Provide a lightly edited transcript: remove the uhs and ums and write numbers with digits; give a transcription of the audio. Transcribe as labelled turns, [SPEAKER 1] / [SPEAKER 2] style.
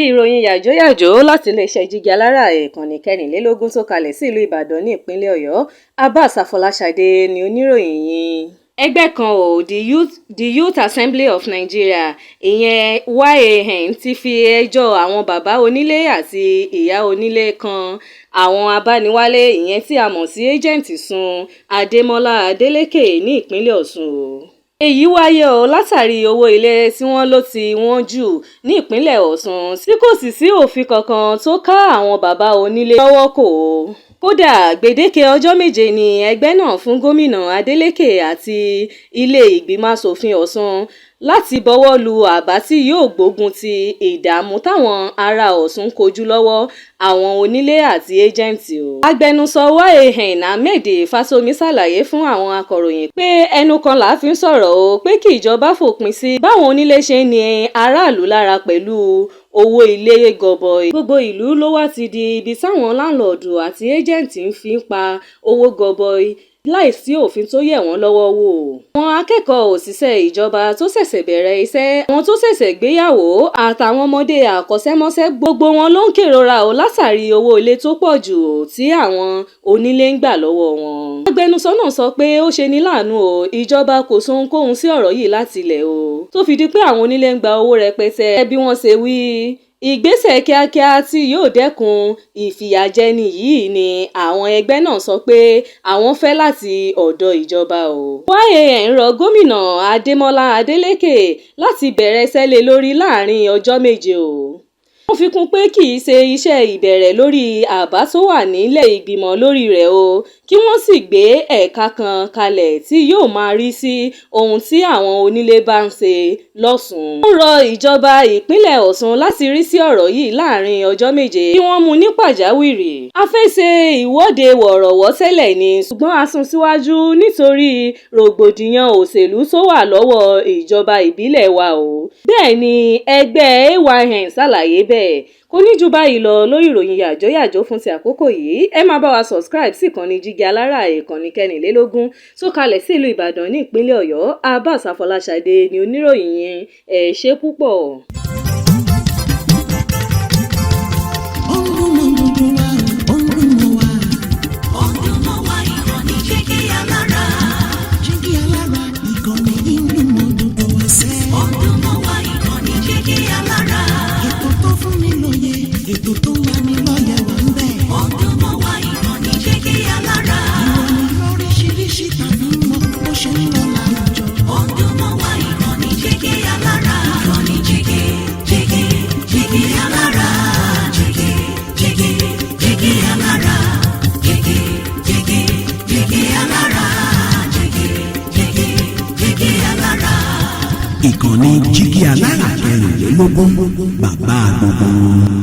[SPEAKER 1] Ìròyìn yàjóyàjó láti iléeṣẹ́ Jígí Alára ìkànnì 24 tó kalẹ̀ sí ìlú Ìbàdàn ní ìpínlẹ̀ Ọ̀yọ́. Abbas Afọláṣadé ni oníròyìn yìí. Ẹgbẹ́ kan the Youth Assembly of Nigeria ìyẹn YAN ti fi ẹjọ́ àwọn bàbá onílé àti ìyá onílé kan àwọn abániwálé ìyẹn tí a mọ̀ sí ẹ́jẹ̀ǹtì sun Gomina Adeleke ní ìpínlẹ̀ Ọ̀ṣun. Èyí wáyé látàrí owó ilé tí wọ́n lò tí wọ́n jù ní ìpínlẹ̀ Ọ̀ṣun tí kò sì sí òfin kankan tó ká àwọn bàbá onílé lọ́wọ́ kò. Kódà gbèdéke ọjọ́ 7 ni ẹgbẹ́ náà fún Gomina Adeleke àti ilé ìgbìmọ̀ aṣòfin Ọ̀ṣun láti bọwọ́ lu àbá tí yóò gbógun ti ìdààmú táwọn ará Ọ̀ṣun kojú lọ́wọ́ àwọn onílé àti ẹ́jẹ̀ǹtì o. Agbẹnusọ YAN Ahmed Fasomi ṣàlàyé fún àwọn akọ̀ròyìn pé ẹnu kan là fi ń sọ̀rọ̀ o pé kí ìjọba fòpin sí báwọn onílé ṣe ń ni aráàlú lára pẹ̀lú owó ilé gọbọi. Gbogbo ìlú ló wá ti di ibi táwọn láńlọ́ọ̀dù àti ẹ́jẹ̀ǹtì ń fi pa owó gọbọi láìsí òfin tó yẹ̀ wọ́n lọ́wọ́ wò. Àwọn akẹ́kọ̀ọ́ òṣìṣẹ́ ìjọba tó ṣẹ̀ṣẹ̀ bẹ̀rẹ̀ iṣẹ́, àwọn tó ṣẹ̀ṣẹ̀ gbéyàwó àtàwọn ọmọdé àkọ́ṣẹ́mọṣẹ́ gbogbo wọn ló ń kérora látàrí owó ilé tó pọ̀ jù tí àwọn onílé ń gbà lọ́wọ́ wọn. Agbẹnusọ náà sọ pé ó ṣe ní láàánú ìjọba kò sọ ohunkóhun sí ọ̀rọ̀ yìí láti ilẹ̀ tó fi di pé àwọn onílé ń gba owó rẹpẹtẹ bí wọ́n ṣe wí. Ìgbésẹ̀ kíákíá tí yóò dẹ́kun ìfìyàjẹni yìí ni àwọn ẹgbẹ́ náà sọ pé àwọn fẹ́ láti ọ̀dọ̀ ìjọba o. YAN rọ Gomina Adeleke láti bẹ̀rẹ̀ iṣẹ́ lé lórí láàrin ọjọ́ 7 o. Wọ́n fi kún pé kì í ṣe iṣẹ́ ìbẹ̀rẹ̀ lórí àbá tó wà nílẹ̀ ìgbìmọ̀ lórí rẹ̀ o, kí wọ́n sì gbé ẹ̀ka kan kalẹ̀ tí yóò máa rí sí ohun tí àwọn onílé bá ń ṣe lọ́sùn. Wọ́n rọ ìjọba ìpínlẹ̀ Ọ̀ṣun láti rí sí ọ̀rọ̀ yìí láàrin ọjọ́ 7 kí wọ́n mú ní pàjáwìrì. A fẹ́ ṣe ìwọ́de wọ̀rọ̀wọ́ tẹ́lẹ̀ ni ṣùgbọ́n a sún síwájú nítorí rògbòdìyàn òṣèlú tó wà lọ́wọ́ ìjọba ìbílẹ̀ wa o. Bẹ́ẹ̀ ni ẹgbẹ́ AYN ṣàlàyé bẹ́ẹ̀. Kò ní jù báyìí lọ lórí ìròyìn yàjóyàjó fún ti àkókò yìí. Ẹ máa bá wa subscribe sí ìkànnì Jígí Alára ìkànnì 24 tó kalẹ̀ sí ìlú Ìbàdàn ní ìpínlẹ̀ Ọ̀yọ́. Abbas Afọláṣadé ni oníròyìn yẹn. Ẹ ṣé púpọ̀.
[SPEAKER 2] Ìkànnì Jígí Alára 24 bàbá gbogbo.